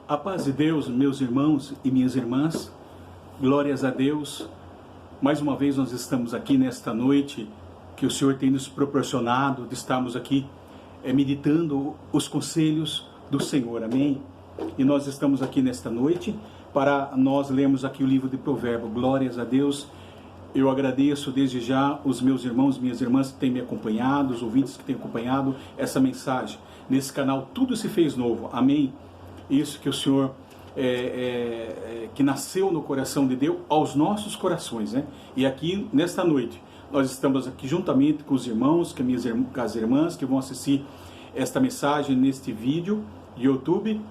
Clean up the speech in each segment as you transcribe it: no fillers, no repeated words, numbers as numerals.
A paz de Deus, meus irmãos e minhas irmãs, glórias a Deus. Mais uma vez nós estamos aqui nesta noite que o Senhor tem nos proporcionado de estarmos aqui meditando os conselhos do Senhor, amém? E nós estamos aqui nesta noite para nós lermos aqui o livro de Provérbios, glórias a Deus. Eu agradeço desde já os meus irmãos e minhas irmãs que têm me acompanhado, os ouvintes que têm acompanhado essa mensagem. Nesse canal tudo se fez novo, amém? Isso que o Senhor, que nasceu no coração de Deus, aos nossos corações, né? E aqui, nesta noite, nós estamos aqui juntamente com os irmãos, com as irmãs que vão assistir esta mensagem neste vídeo de YouTube,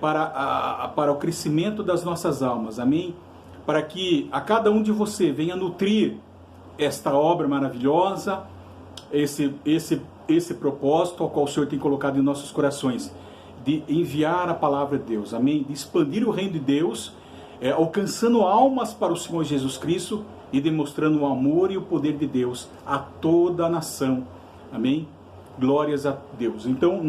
para o crescimento das nossas almas, amém? Para que a cada um de você venha nutrir esta obra maravilhosa, esse propósito ao qual o Senhor tem colocado em nossos corações, de enviar a palavra de Deus, amém? De expandir o reino de Deus, alcançando almas para o Senhor Jesus Cristo e demonstrando o amor e o poder de Deus a toda a nação, amém? Glórias a Deus. Então,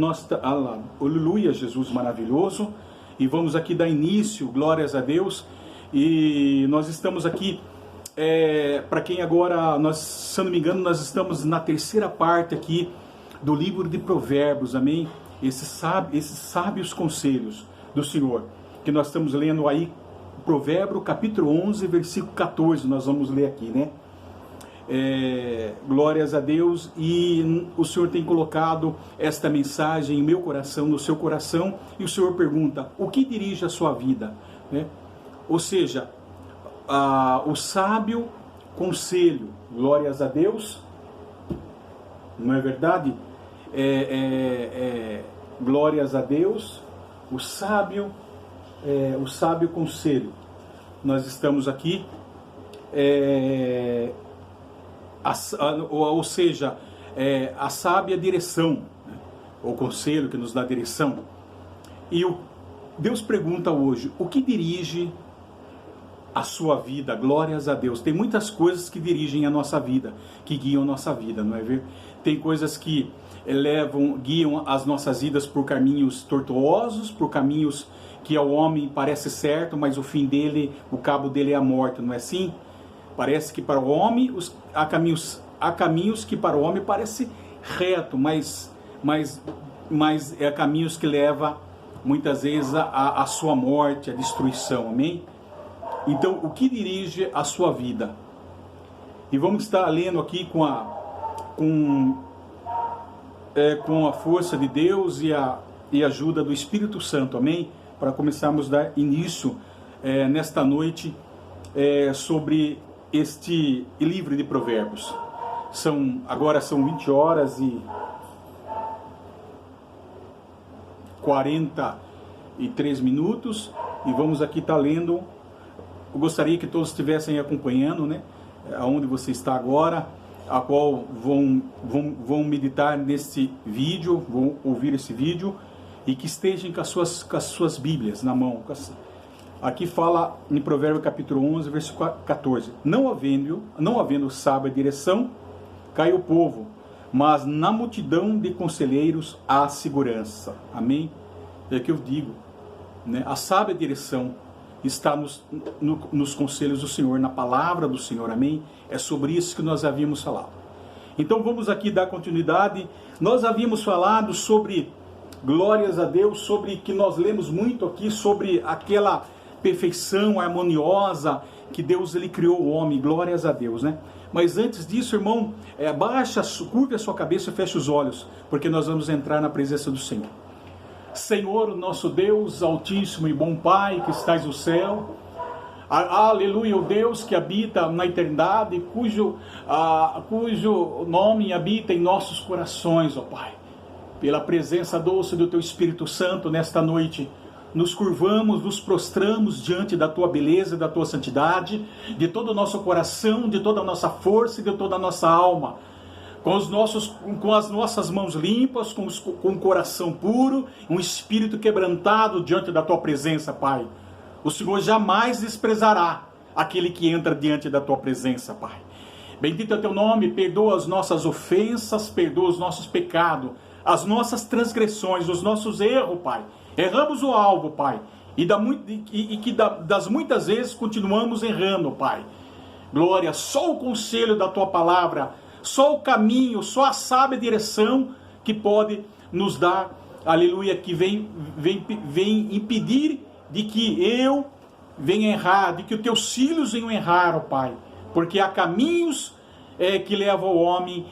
aleluia, Jesus maravilhoso, e vamos aqui dar início, glórias a Deus, e nós estamos aqui, para quem agora, se eu não me engano, nós estamos na terceira parte aqui do livro de Provérbios, amém? Esses sábios conselhos do Senhor, que nós estamos lendo aí, Provérbio capítulo 11, versículo 14, nós vamos ler aqui, né? Glórias a Deus, e o Senhor tem colocado esta mensagem em meu coração, no seu coração, e o Senhor pergunta, o que dirige a sua vida? Né? Ou seja, o sábio conselho, glórias a Deus, não é verdade? Glórias a Deus, o sábio conselho. Nós estamos aqui, ou seja, a sábia direção, né? O conselho que nos dá direção. E Deus pergunta hoje, o que dirige a sua vida? Glórias a Deus. Tem muitas coisas que dirigem a nossa vida, que guiam a nossa vida, não é ver? Tem coisas que guiam as nossas vidas por caminhos tortuosos, por caminhos que ao homem parece certo, mas o fim dele, o cabo dele é a morte, não é assim? Parece que para o homem há caminhos que para o homem parece reto, mas caminhos que levam muitas vezes a sua morte, a destruição, amém? Então, o que dirige a sua vida? E vamos estar lendo aqui com a força de Deus e a ajuda do Espírito Santo, amém? Para começarmos a dar início nesta noite sobre este livro de Provérbios. Agora são 20 horas e 43 minutos e vamos aqui estar lendo. Eu gostaria que todos estivessem acompanhando, né? Aonde você está agora, a qual vão meditar neste vídeo, vão ouvir esse vídeo, e que estejam com as suas Bíblias na mão. Aqui fala em Provérbio capítulo 11, versículo 14. Não havendo sábia direção, cai o povo, mas na multidão de conselheiros há segurança. Amém? É o que eu digo, né? A sábia direção está nos conselhos do Senhor, na palavra do Senhor, amém? É sobre isso que nós havíamos falado. Então vamos aqui dar continuidade. Nós havíamos falado sobre, glórias a Deus, sobre que nós lemos muito aqui, sobre aquela perfeição harmoniosa que Deus ele criou o homem, glórias a Deus, né? Mas antes disso, irmão, curve a sua cabeça e feche os olhos, porque nós vamos entrar na presença do Senhor. Senhor, nosso Deus, altíssimo e bom Pai, que estás no céu, aleluia, o Deus que habita na eternidade, cujo nome habita em nossos corações, ó Pai. Pela presença doce do Teu Espírito Santo nesta noite, nos curvamos, nos prostramos diante da Tua beleza, da Tua santidade, de todo o nosso coração, de toda a nossa força e de toda a nossa alma. Com as nossas mãos limpas, com um coração puro, um espírito quebrantado diante da Tua presença, Pai. O Senhor jamais desprezará aquele que entra diante da Tua presença, Pai. Bendito é Teu nome, perdoa as nossas ofensas, perdoa os nossos pecados. as nossas transgressões, os nossos erros, Pai. Erramos o alvo, Pai. Das muitas vezes continuamos errando, Pai. Glória, só o conselho da Tua palavra, só o caminho, só a sábia direção que pode nos dar, aleluia, que vem impedir de que eu venha errar, de que os Teus filhos venham errar, ó Pai. Porque há caminhos que levam o homem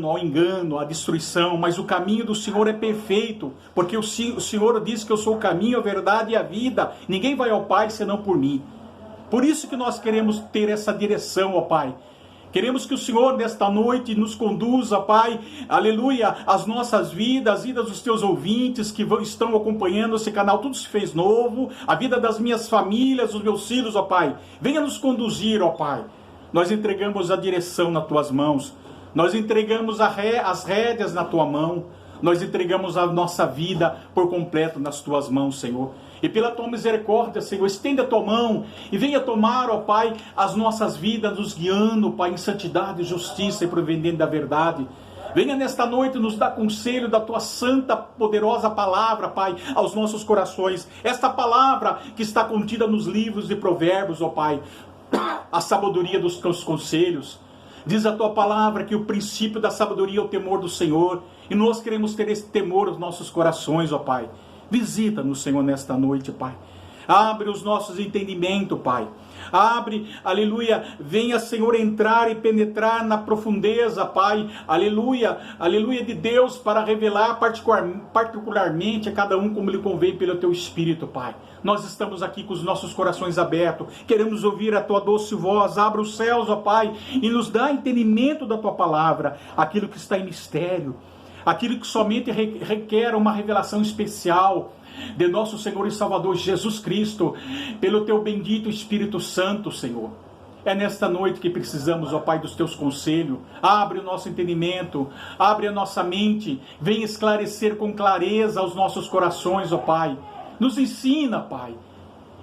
ao engano, à destruição, mas o caminho do Senhor é perfeito, porque o Senhor diz que eu sou o caminho, a verdade e a vida. Ninguém vai ao Pai senão por mim. Por isso que nós queremos ter essa direção, ó Pai. Queremos que o Senhor, nesta noite, nos conduza, Pai, aleluia, as nossas vidas, as vidas dos Teus ouvintes que estão acompanhando esse canal, tudo se fez novo, a vida das minhas famílias, dos meus filhos, ó Pai. Venha nos conduzir, ó Pai. Nós entregamos a direção nas Tuas mãos, nós entregamos as rédeas na Tua mão, nós entregamos a nossa vida por completo nas Tuas mãos, Senhor. E pela Tua misericórdia, Senhor, estenda a Tua mão e venha tomar, ó Pai, as nossas vidas, nos guiando, Pai, em santidade, justiça e proveniente da verdade. Venha nesta noite nos dar conselho da Tua santa, poderosa palavra, Pai, aos nossos corações. Esta palavra que está contida nos livros de Provérbios, ó Pai, a sabedoria dos Teus conselhos. Diz a Tua palavra que o princípio da sabedoria é o temor do Senhor. E nós queremos ter esse temor nos nossos corações, ó Pai. Visita-nos, Senhor, nesta noite, Pai. Abre os nossos entendimentos, Pai. Abre, aleluia, venha, Senhor, entrar e penetrar na profundeza, Pai, aleluia, aleluia de Deus, para revelar particularmente a cada um como lhe convém pelo Teu Espírito, Pai. Nós estamos aqui com os nossos corações abertos, queremos ouvir a Tua doce voz. Abra os céus, ó Pai, e nos dá entendimento da Tua palavra, aquilo que está em mistério, aquilo que somente requer uma revelação especial de nosso Senhor e Salvador Jesus Cristo, pelo Teu bendito Espírito Santo, Senhor. É nesta noite que precisamos, ó Pai, dos Teus conselhos. Abre o nosso entendimento, abre a nossa mente, vem esclarecer com clareza os nossos corações, ó Pai. Nos ensina, Pai.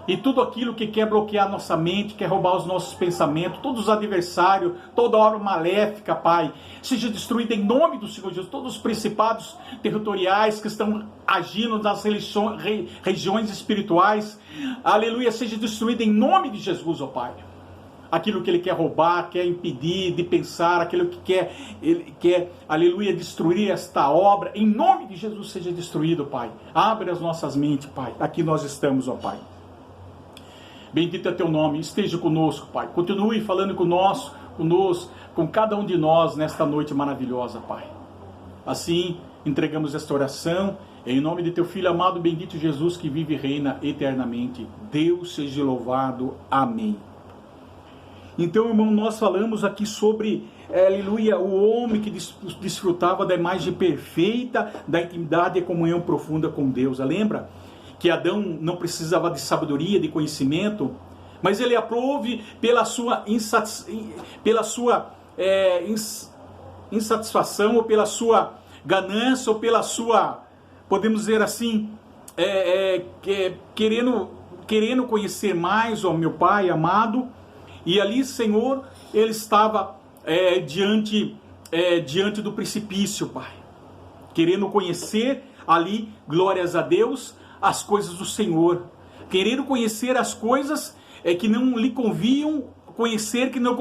E tudo aquilo que quer bloquear nossa mente, quer roubar os nossos pensamentos, todos os adversários, toda obra maléfica, Pai, seja destruída em nome do Senhor Jesus. Todos os principados territoriais que estão agindo nas regiões espirituais, aleluia, seja destruída em nome de Jesus, ó Pai. Aquilo que ele quer roubar, quer impedir de pensar, aquilo que ele quer, aleluia, destruir esta obra, em nome de Jesus seja destruído, Pai. Abre as nossas mentes, Pai. Aqui nós estamos, ó Pai. Bendito é Teu nome, esteja conosco, Pai. Continue falando conosco, com cada um de nós nesta noite maravilhosa, Pai. Assim, entregamos esta oração, em nome de Teu Filho amado, bendito Jesus, que vive e reina eternamente. Deus seja louvado. Amém. Então, irmão, nós falamos aqui sobre, aleluia, o homem que desfrutava da imagem perfeita, da intimidade e comunhão profunda com Deus. Lembra? Que Adão não precisava de sabedoria, de conhecimento, mas ele aprove pela sua insatisfação, ou pela sua ganância, ou pela sua, podemos dizer assim, querendo conhecer mais, ó meu Pai amado. E ali, Senhor, ele estava diante do precipício, Pai, querendo conhecer ali, glórias a Deus, as coisas do Senhor, querendo conhecer as coisas que não lhe conviam conhecer, que não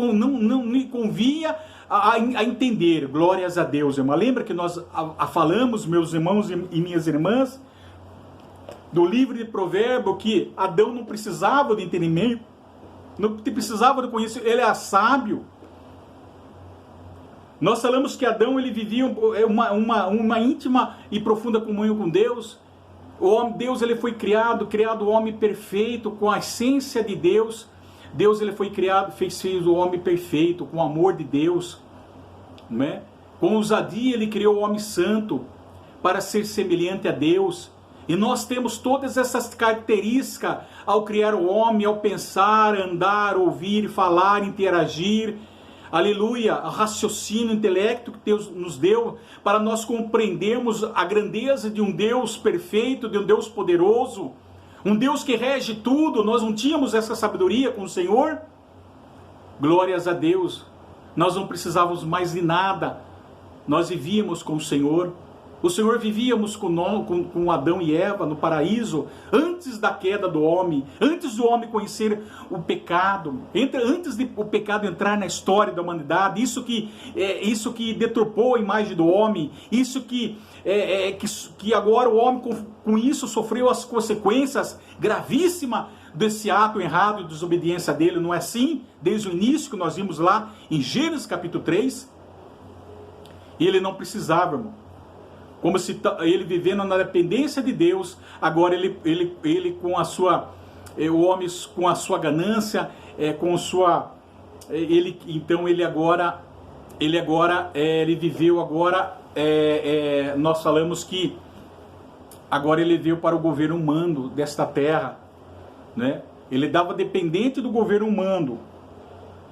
lhe convia a entender. Glórias a Deus, irmão. Lembra que nós falamos, meus irmãos e minhas irmãs, do livro de Provérbios, que Adão não precisava de entendimento, não precisava de conhecimento, ele era sábio. Nós falamos que Adão, ele vivia uma íntima e profunda comunhão com Deus. Deus, ele foi criado o homem perfeito, com a essência de Deus. Deus, ele foi criado, fez o homem perfeito, com o amor de Deus, né? Com ousadia, ele criou o homem santo, para ser semelhante a Deus. E nós temos todas essas características ao criar o homem, ao pensar, andar, ouvir, falar, interagir. Aleluia, raciocínio, intelecto que Deus nos deu para nós compreendermos a grandeza de um Deus perfeito, de um Deus poderoso, um Deus que rege tudo. Nós não tínhamos essa sabedoria com o Senhor? Glórias a Deus, nós não precisávamos mais de nada, nós vivíamos com o Senhor, O Senhor vivíamos com Adão e Eva no paraíso, antes da queda do homem, antes do homem conhecer o pecado, antes de o pecado entrar na história da humanidade, isso que deturpou a imagem do homem, isso que agora o homem com isso sofreu as consequências gravíssimas desse ato errado e desobediência dele, não é assim? Desde o início que nós vimos lá em Gênesis capítulo 3, ele não precisava, irmão. Como se ele vivendo na dependência de Deus, agora ele com a sua, o homem com a sua ganância, com sua, ele viveu agora, nós falamos que agora ele veio para o governo humano desta terra, né? Ele dava dependente do governo humano,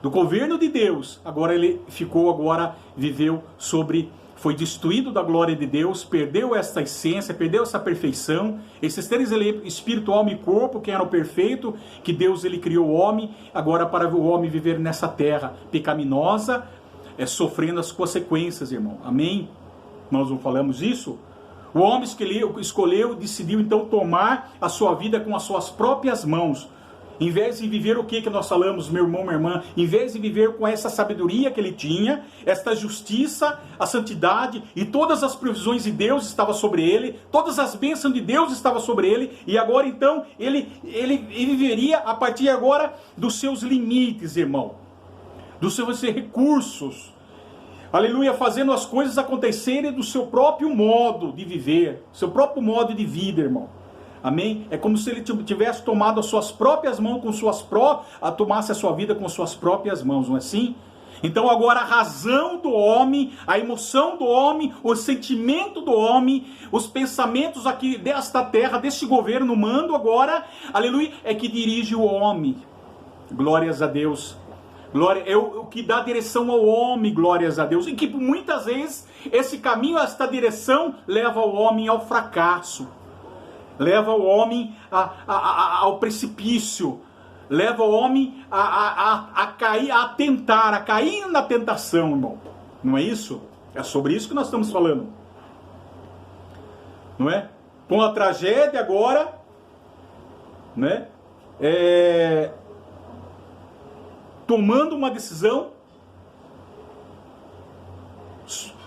do governo de Deus. Agora ele viveu foi destituído da glória de Deus, perdeu essa essência, perdeu essa perfeição, esses três elementos, espírito, alma e corpo, que eram perfeito, que Deus ele criou o homem, agora para o homem viver nessa terra pecaminosa, sofrendo as consequências, irmão. Amém? Nós não falamos isso? O homem escolheu, decidiu então tomar a sua vida com as suas próprias mãos. Em vez de viver o que nós falamos, meu irmão, minha irmã, em vez de viver com essa sabedoria que ele tinha, esta justiça, a santidade e todas as provisões de Deus estavam sobre ele, todas as bênçãos de Deus estavam sobre ele, e agora então ele viveria a partir agora dos seus limites, irmão, dos seus recursos, aleluia, fazendo as coisas acontecerem do seu próprio modo de viver, seu próprio modo de vida, irmão. Amém? É como se ele tivesse tomado as suas próprias mãos, tomasse a sua vida com suas próprias mãos, não é assim? Então agora a razão do homem, a emoção do homem, o sentimento do homem, os pensamentos aqui desta terra, deste governo humano agora, aleluia, é que dirige o homem. Glórias a Deus. Glória, é o que dá direção ao homem, glórias a Deus. E que muitas vezes esse caminho, esta direção, leva o homem ao fracasso. Leva o homem ao precipício, leva o homem a cair na tentação, irmão. Não é isso? É sobre isso que nós estamos falando. Não é? Com a tragédia agora, né? Tomando uma decisão,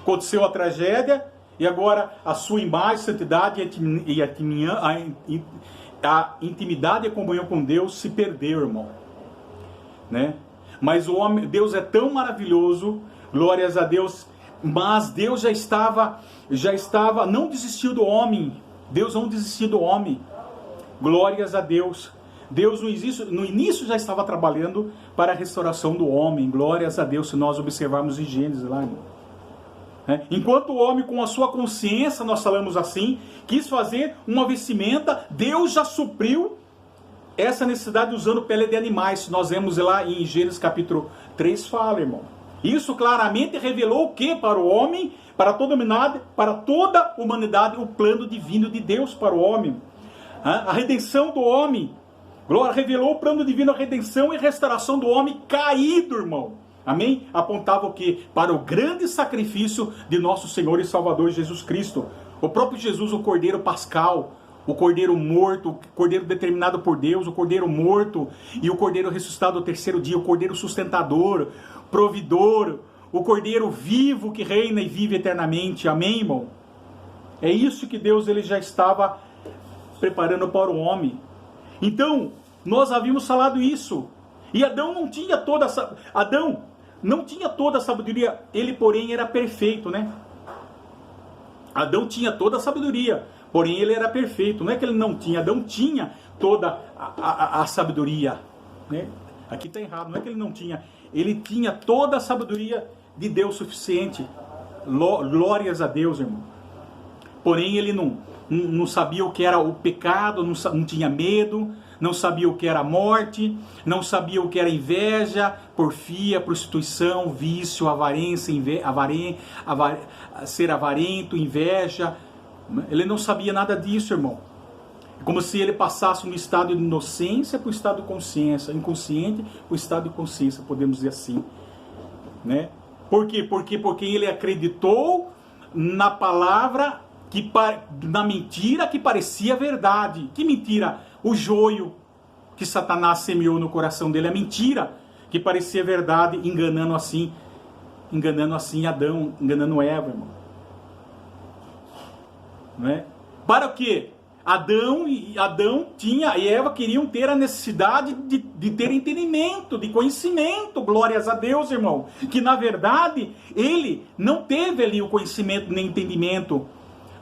aconteceu a tragédia, e agora a sua imagem, santidade e a intimidade e a comunhão com Deus se perdeu, irmão. Né? Mas Deus é tão maravilhoso, glórias a Deus, mas Deus já estava, não desistiu do homem. Deus não desistiu do homem. Glórias a Deus. Deus no início já estava trabalhando para a restauração do homem. Glórias a Deus, se nós observarmos em Gênesis lá, irmão. Enquanto o homem com a sua consciência, nós falamos assim, quis fazer uma vestimenta, Deus já supriu essa necessidade usando pele de animais. Nós vemos lá em Gênesis capítulo 3, fala, irmão. Isso claramente revelou o que para o homem, para toda a humanidade, o plano divino de Deus para o homem. A redenção do homem. Glória, revelou o plano divino, a redenção e restauração do homem caído, irmão. Amém? Apontava o quê? Para o grande sacrifício de nosso Senhor e Salvador Jesus Cristo. O próprio Jesus, o Cordeiro Pascal, o Cordeiro morto, o Cordeiro determinado por Deus, o Cordeiro morto e o Cordeiro ressuscitado ao terceiro dia, o Cordeiro sustentador, providor, o Cordeiro vivo que reina e vive eternamente. Amém, irmão? É isso que Deus ele já estava preparando para o homem. Então, nós havíamos falado isso. E Adão não tinha toda a sabedoria, ele porém era perfeito, né? Adão tinha toda a sabedoria, porém ele era perfeito. Não é que ele não tinha, Adão tinha toda a sabedoria, né? Aqui está errado, não é que ele não tinha, ele tinha toda a sabedoria de Deus suficiente. Glórias a Deus, irmão. Porém ele não sabia o que era o pecado, não tinha medo, não sabia o que era a morte, não sabia o que era inveja, porfia, prostituição, vício, avarência, ser avarento, inveja. Ele não sabia nada disso, irmão. É como se ele passasse um estado de inocência para o estado de consciência, inconsciente para o estado de consciência, podemos dizer assim. Né? Por quê? Porque ele acreditou na palavra na mentira que parecia verdade. Que mentira? O joio que Satanás semeou no coração dele, a mentira que parecia verdade, enganando assim Adão, enganando Eva, irmão. Não é? Para o quê? Adão e Eva queriam ter a necessidade de ter entendimento, de conhecimento, glórias a Deus, irmão. Que na verdade, ele não teve ali o conhecimento nem entendimento.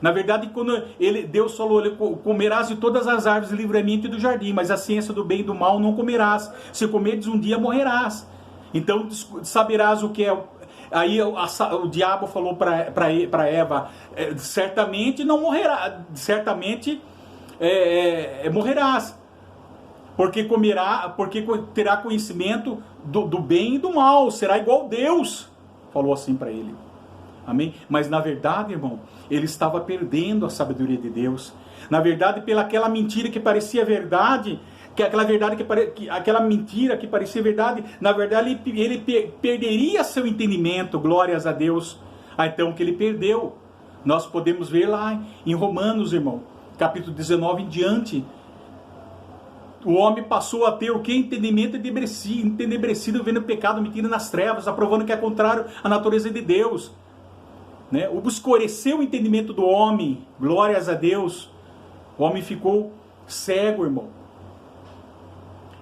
Na verdade, quando Deus falou, comerás de todas as árvores livremente do jardim, mas a ciência do bem e do mal não comerás. Se comeres um dia morrerás. Então saberás o que é. Aí o diabo falou para Eva, certamente não morrerá, certamente morrerás, porque terá conhecimento do bem e do mal, será igual Deus, falou assim para ele. Amém? Mas na verdade, irmão, ele estava perdendo a sabedoria de Deus. Na verdade, pelaquela mentira que parecia verdade, aquela mentira que parecia verdade, na verdade ele perderia seu entendimento, glórias a Deus. Então que ele perdeu. Nós podemos ver lá em Romanos, irmão, capítulo 19 em diante. O homem passou a ter o que? Entendimento entenebrecido, vendo o pecado, mentira nas trevas, aprovando que é contrário à natureza de Deus. Né? Obscureceu o entendimento do homem, glórias a Deus. O homem ficou cego, irmão.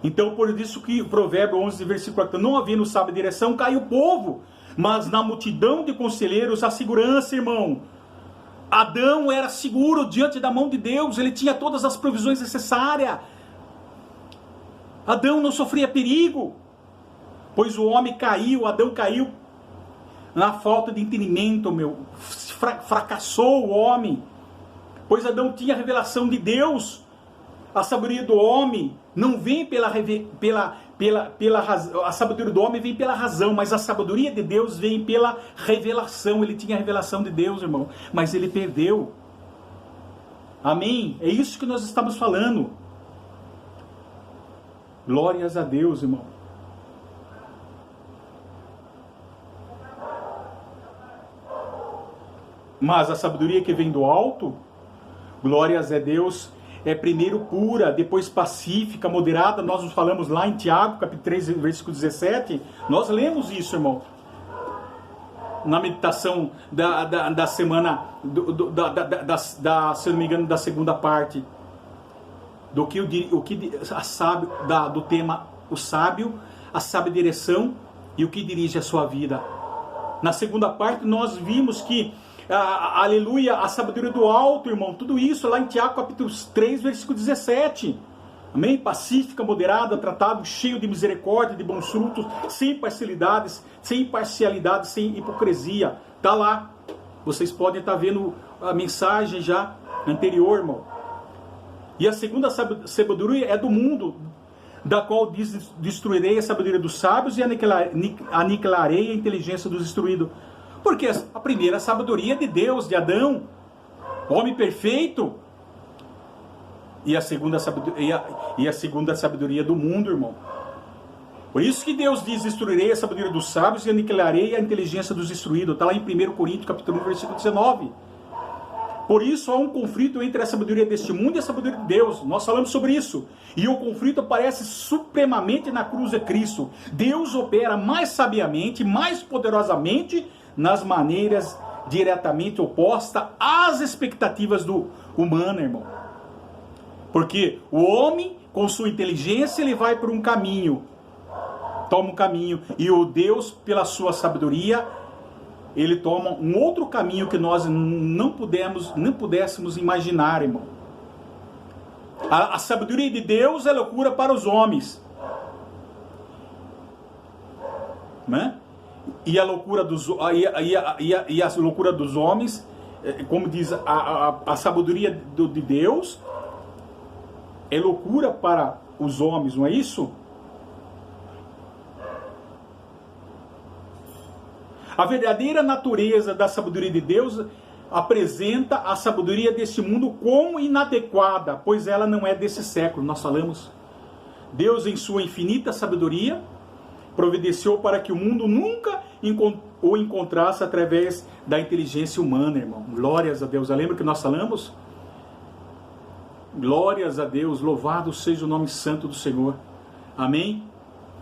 Então, por isso que o provérbio 11, versículo 4, não havendo sábia direção, cai o povo, mas na multidão de conselheiros há segurança, irmão. Adão era seguro diante da mão de Deus, ele tinha todas as provisões necessárias. Adão não sofria perigo, pois o homem caiu, Adão caiu na falta de entendimento, fracassou o homem, pois Adão tinha a revelação de Deus. A sabedoria do homem não vem a sabedoria do homem vem pela razão, mas a sabedoria de Deus vem pela revelação. Ele tinha a revelação de Deus, irmão, mas ele perdeu. Amém? É isso que nós estamos falando. Glórias a Deus, irmão. Mas a sabedoria que vem do alto, glórias a Deus, é primeiro pura, depois pacífica, moderada. Nós nos falamos lá em Tiago, capítulo 3, versículo 17. Nós lemos isso, irmão. Na meditação da semana, se não me engano, da segunda parte. Do tema o sábio, a sábia direção e o que dirige a sua vida. Na segunda parte nós vimos que aleluia, a sabedoria do alto, irmão, tudo isso lá em Tiago capítulo 3, versículo 17, amém? Pacífica, moderada, tratado, cheio de misericórdia, de bons frutos, sem parcialidades, sem hipocrisia, tá lá, vocês podem estar vendo a mensagem já anterior, irmão. E a segunda sabedoria é do mundo, da qual destruirei a sabedoria dos sábios e aniquilarei a inteligência dos instruídos. Porque a primeira sabedoria de Deus, de Adão, homem perfeito, e a segunda sabedoria do mundo, irmão. Por isso que Deus diz, destruirei a sabedoria dos sábios e aniquilarei a inteligência dos instruídos. Está lá em 1 Coríntios, capítulo 1, versículo 19. Por isso há um conflito entre a sabedoria deste mundo e a sabedoria de Deus. Nós falamos sobre isso. E o conflito aparece supremamente na cruz de Cristo. Deus opera mais sabiamente, mais poderosamente, nas maneiras diretamente opostas às expectativas do humano, irmão. Porque o homem, com sua inteligência, ele vai por um caminho, toma um caminho, e o Deus, pela sua sabedoria, ele toma um outro caminho que nós não pudéssemos imaginar, irmão. A sabedoria de Deus é loucura para os homens, né? E a loucura dos homens, como diz a sabedoria de Deus, é loucura para os homens, não é isso? A verdadeira natureza da sabedoria de Deus apresenta a sabedoria deste mundo como inadequada, pois ela não é desse século. Nós falamos, Deus em sua infinita sabedoria providenciou para que o mundo nunca o encontrasse através da inteligência humana, irmão. Glórias a Deus. Lembra que nós falamos? Glórias a Deus, louvado seja o nome santo do Senhor. Amém?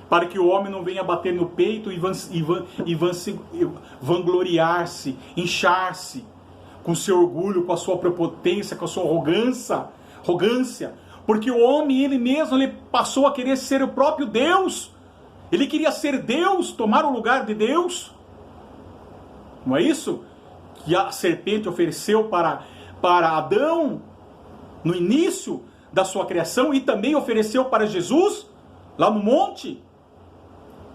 Para que o homem não venha bater no peito e vangloriar-se, inchar-se com seu orgulho, com a sua prepotência, com a sua arrogância. Porque o homem, ele mesmo, ele passou a querer ser o próprio Deus. Ele queria ser Deus, tomar o lugar de Deus. Não é isso que a serpente ofereceu para Adão no início da sua criação e também ofereceu para Jesus lá no monte?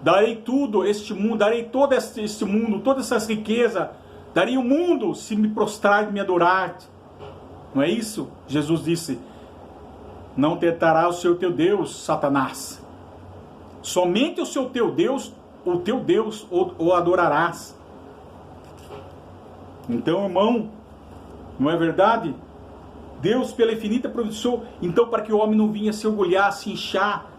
Darei tudo este mundo, darei todo este mundo, toda essa riqueza, darei o mundo se me prostrar e me adorar. Não é isso? Jesus disse: não tentará o seu teu Deus, Satanás. Somente o seu teu Deus o adorarás. Então, irmão, não é verdade? Deus, pela infinita provisão, então, para que o homem não vinha se orgulhar, se inchar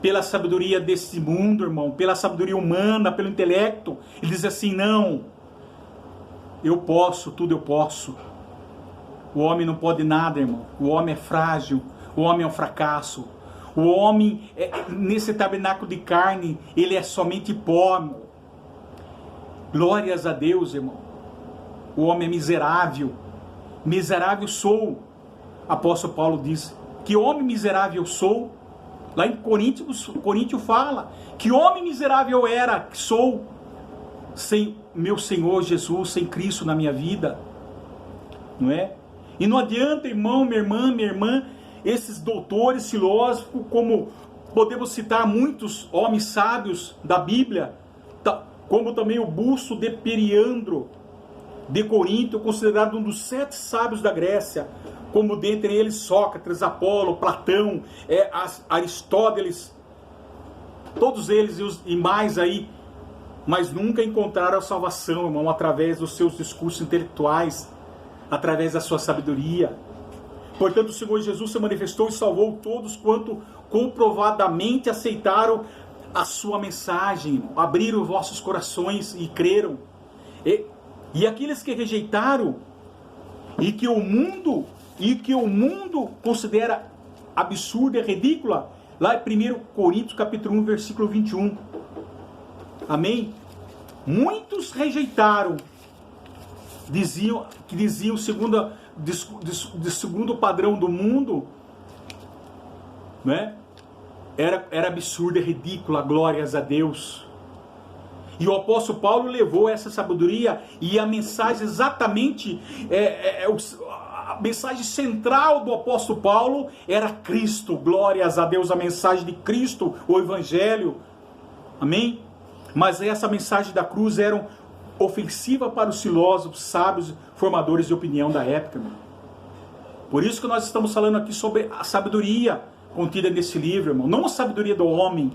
pela sabedoria desse mundo, irmão, pela sabedoria humana, pelo intelecto, ele diz assim: não, eu posso, tudo eu posso. O homem não pode nada, irmão. O homem é frágil, o homem é um fracasso. O homem, nesse tabernáculo de carne, ele é somente pó, irmão. Glórias a Deus, irmão. O homem é miserável. Miserável sou. Apóstolo Paulo diz: que homem miserável sou. Lá em Coríntios fala: que homem miserável sou, sem meu Senhor Jesus, sem Cristo na minha vida. Não é? E não adianta, irmão, minha irmã, esses doutores, filósofos, como podemos citar muitos homens sábios da Bíblia, como também o Busto de Periandro, de Corinto, considerado um dos 7 sábios da Grécia, como dentre eles Sócrates, Apolo, Platão, Aristóteles, todos eles e mais aí, mas nunca encontraram a salvação, irmão, através dos seus discursos intelectuais, através da sua sabedoria. Portanto, o Senhor Jesus se manifestou e salvou todos quanto comprovadamente aceitaram a sua mensagem, irmão, abriram vossos corações e creram. E aqueles que rejeitaram e que o mundo considera absurda e ridícula, lá em 1 Coríntios capítulo 1, versículo 21. Amém? Muitos rejeitaram, diziam segundo o padrão do mundo, né? Era absurda e ridícula, glórias a Deus. E o apóstolo Paulo levou essa sabedoria e a mensagem exatamente, a mensagem central do apóstolo Paulo era Cristo, glórias a Deus, a mensagem de Cristo, o Evangelho, amém? Mas essa mensagem da cruz era ofensiva para os filósofos, sábios, formadores de opinião da época, irmão. Por isso que nós estamos falando aqui sobre a sabedoria contida nesse livro, irmão, não a sabedoria do homem.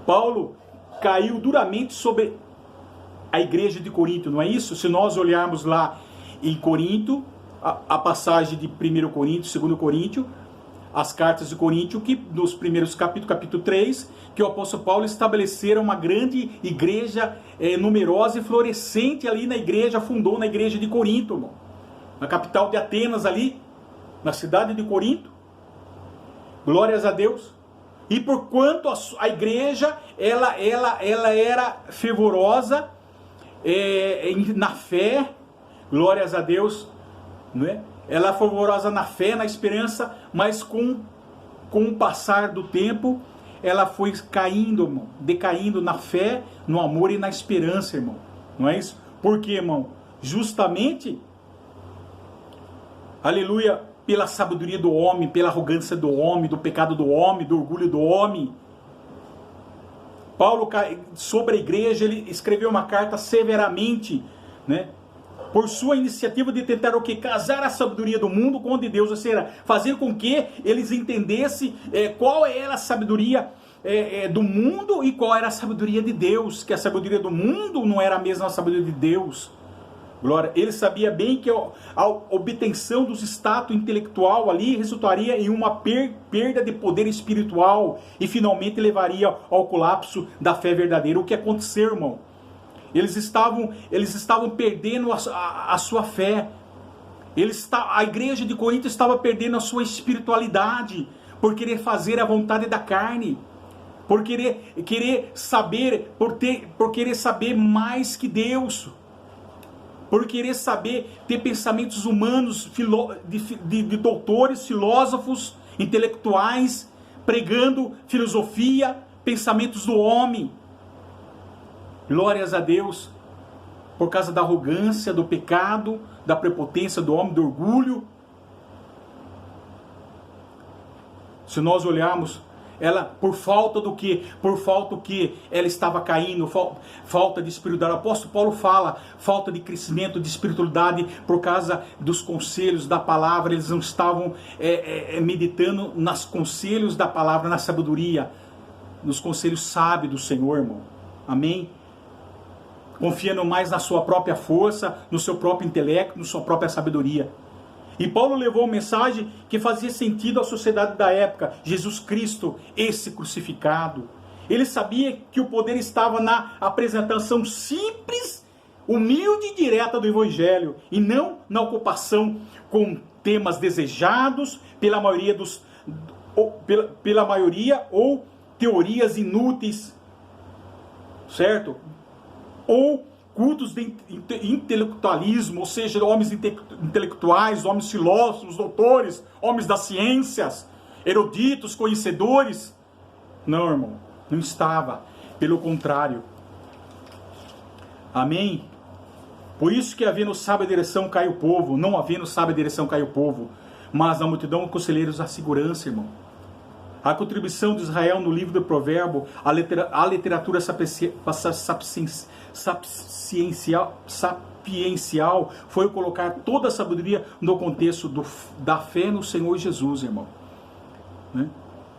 Paulo caiu duramente sobre a igreja de Corinto, não é isso? Se nós olharmos lá em Corinto, a passagem de 1 Coríntios, 2 Coríntios, as cartas de Corinto, que nos primeiros capítulo 3, que o apóstolo Paulo estabeleceram uma grande igreja numerosa e florescente ali na igreja, fundou na igreja de Corinto, irmão, na capital de Atenas ali, na cidade de Corinto. Glórias a Deus. E porquanto a igreja, ela era fervorosa na fé, glórias a Deus, não é? Ela é fervorosa na fé, na esperança, mas com o passar do tempo, ela foi caindo, irmão, decaindo na fé, no amor e na esperança, irmão. Não é isso? Por quê, irmão? Justamente, aleluia, pela sabedoria do homem, pela arrogância do homem, do pecado do homem, do orgulho do homem. Paulo, sobre a igreja, ele escreveu uma carta severamente, né? Por sua iniciativa de tentar o que? Casar a sabedoria do mundo com a de Deus, ou seja, fazer com que eles entendessem qual era a sabedoria do mundo e qual era a sabedoria de Deus, que a sabedoria do mundo não era a mesma sabedoria de Deus. Glória. Ele sabia bem que a obtenção dos status intelectual ali resultaria em uma perda de poder espiritual e finalmente levaria ao colapso da fé verdadeira. O que aconteceu, irmão? Eles estavam perdendo a sua fé. A igreja de Corinto estava perdendo a sua espiritualidade por querer fazer a vontade da carne, por querer saber, por querer saber mais que Deus, por querer ter pensamentos humanos, de doutores, filósofos, intelectuais, pregando filosofia, pensamentos do homem. Glórias a Deus, por causa da arrogância, do pecado, da prepotência do homem, do orgulho. Se nós olharmos, ela, por falta do que? Por falta do que ela estava caindo, falta de espiritualidade. O apóstolo Paulo fala, falta de crescimento, de espiritualidade, por causa dos conselhos da palavra. Eles não estavam meditando nos conselhos da palavra, na sabedoria, nos conselhos sábios do Senhor, irmão. Amém? Confiando mais na sua própria força, no seu próprio intelecto, na sua própria sabedoria. E Paulo levou uma mensagem que fazia sentido à sociedade da época. Jesus Cristo, esse crucificado. Ele sabia que o poder estava na apresentação simples, humilde e direta do Evangelho, e não na ocupação com temas desejados pela maioria ou teorias inúteis, certo? Ou cultos de intelectualismo, ou seja, homens intelectuais, homens filósofos, doutores, homens das ciências, eruditos, conhecedores. Não, irmão, não estava. Pelo contrário. Amém? Por isso que havendo sábia direção cai o povo, não havendo sábia direção cai o povo, mas na multidão conselheiros a segurança, irmão. A contribuição de Israel no livro do Provérbio, a literatura sapiencial foi colocar toda a sabedoria no contexto da fé no Senhor Jesus, irmão. Né?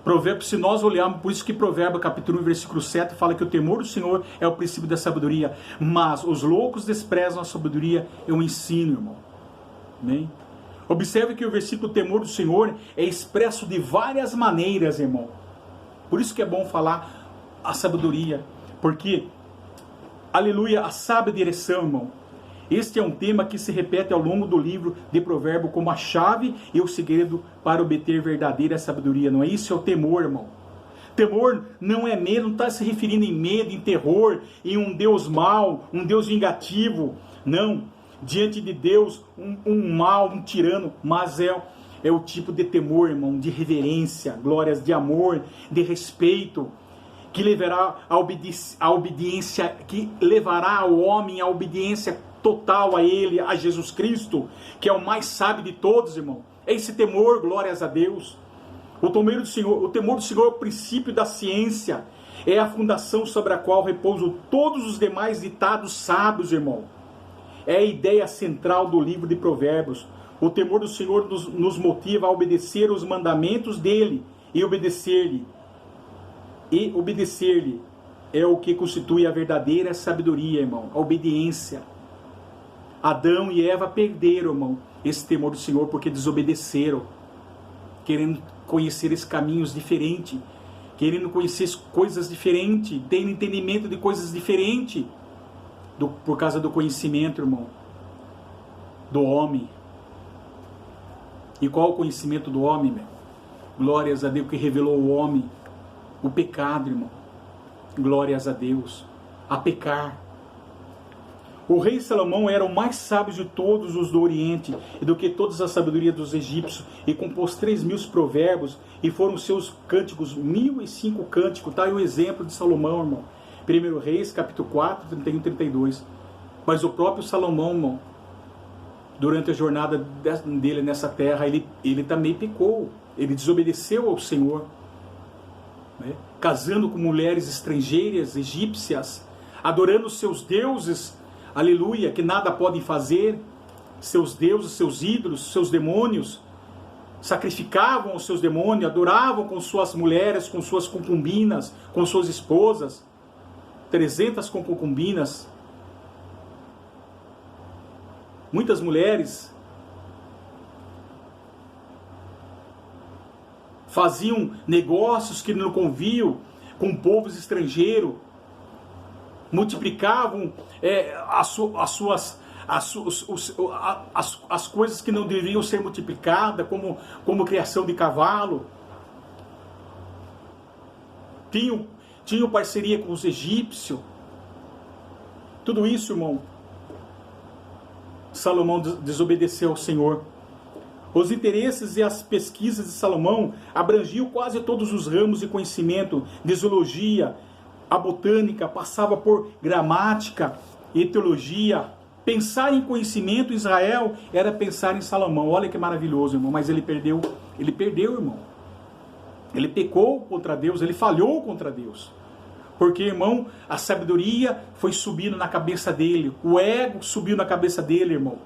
Provérbio, se nós olharmos, por isso que Provérbio capítulo 1, versículo 7 fala que o temor do Senhor é o princípio da sabedoria, mas os loucos desprezam a sabedoria e o ensino, irmão. Amém? Observe que o versículo temor do Senhor é expresso de várias maneiras, irmão. Por isso que é bom falar a sabedoria, porque, aleluia, a sábia direção, irmão. Este é um tema que se repete ao longo do livro de Provérbios como a chave e o segredo para obter verdadeira sabedoria. Não é isso? É o temor, irmão. Temor não é medo, não está se referindo em medo, em terror, em um Deus mau, um Deus vingativo. Não. Diante de Deus, um mal, um tirano, mas é o tipo de temor, irmão, de reverência, glórias, de amor, de respeito, que levará a obediência, que levará o homem à obediência total a Ele, a Jesus Cristo, que é o mais sábio de todos, irmão. É esse temor, glórias a Deus. O temor do Senhor é o princípio da ciência, é a fundação sobre a qual repousam todos os demais ditados sábios, irmão. É a ideia central do livro de Provérbios. O temor do Senhor nos motiva a obedecer os mandamentos dele e obedecer-lhe. E obedecer-lhe é o que constitui a verdadeira sabedoria, irmão. A obediência. Adão e Eva perderam, irmão, esse temor do Senhor porque desobedeceram, querendo conhecer esses caminhos diferentes, querendo conhecer coisas diferentes, tendo entendimento de coisas diferentes. Por causa do conhecimento, irmão, do homem. E qual o conhecimento do homem, meu? Glórias a Deus que revelou o homem, o pecado, irmão. Glórias a Deus, a pecar. O rei Salomão era o mais sábio de todos os do Oriente, e do que todas as sabedorias dos egípcios, e compôs 3.000 provérbios, e foram seus cânticos 1.005 cânticos. Tá aí o exemplo de Salomão, irmão. 1 Reis, capítulo 4, 31 e 32. Mas o próprio Salomão, irmão, durante a jornada dele nessa terra, ele também pecou. Ele desobedeceu ao Senhor, né? Casando com mulheres estrangeiras, egípcias, adorando seus deuses, aleluia, que nada podem fazer, seus deuses, seus ídolos, seus demônios. Sacrificavam os seus demônios, adoravam com suas mulheres, com suas concubinas, com suas esposas. 300 concubinas. Muitas mulheres faziam negócios que não conviam com povos estrangeiros, multiplicavam as coisas que não deveriam ser multiplicadas, como criação de cavalo. Tinham parceria com os egípcios. Tudo isso, irmão, Salomão desobedeceu ao Senhor. Os interesses e as pesquisas de Salomão abrangiam quase todos os ramos de conhecimento, de zoologia, a botânica, passava por gramática e teologia. Pensar em conhecimento em Israel era pensar em Salomão. Olha que maravilhoso, irmão, mas ele perdeu, irmão. Ele pecou contra Deus, ele falhou contra Deus. Porque, irmão, a sabedoria foi subindo na cabeça dele, o ego subiu na cabeça dele, irmão.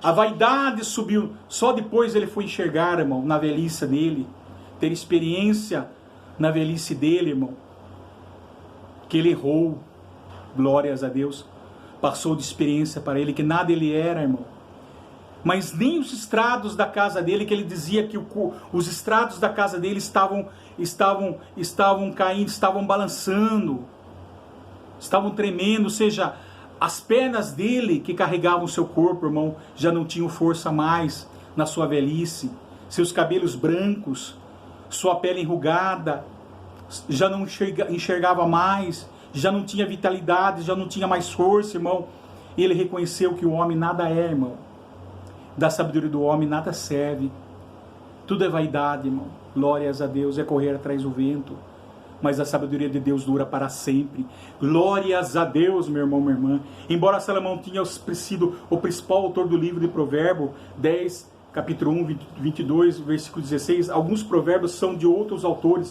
A vaidade subiu, só depois ele foi enxergar, irmão, na velhice dele, ter experiência na velhice dele, irmão, que ele errou, glórias a Deus, passou de experiência para ele, que nada ele era, irmão. Mas nem os estrados da casa dele, que ele dizia que os estrados da casa dele estavam caindo, estavam balançando, estavam tremendo, ou seja, as pernas dele que carregavam o seu corpo, irmão, já não tinham força mais na sua velhice. Seus cabelos brancos, sua pele enrugada, já não enxergava mais, já não tinha vitalidade, já não tinha mais força, irmão. E ele reconheceu que o homem nada é, irmão. Da sabedoria do homem nada serve. Tudo é vaidade, irmão. Glórias a Deus, é correr atrás do vento. Mas a sabedoria de Deus dura para sempre. Glórias a Deus, meu irmão, minha irmã. Embora Salomão tenha sido o principal autor do livro de Provérbios 10, capítulo 1, 22, versículo 16, alguns provérbios são de outros autores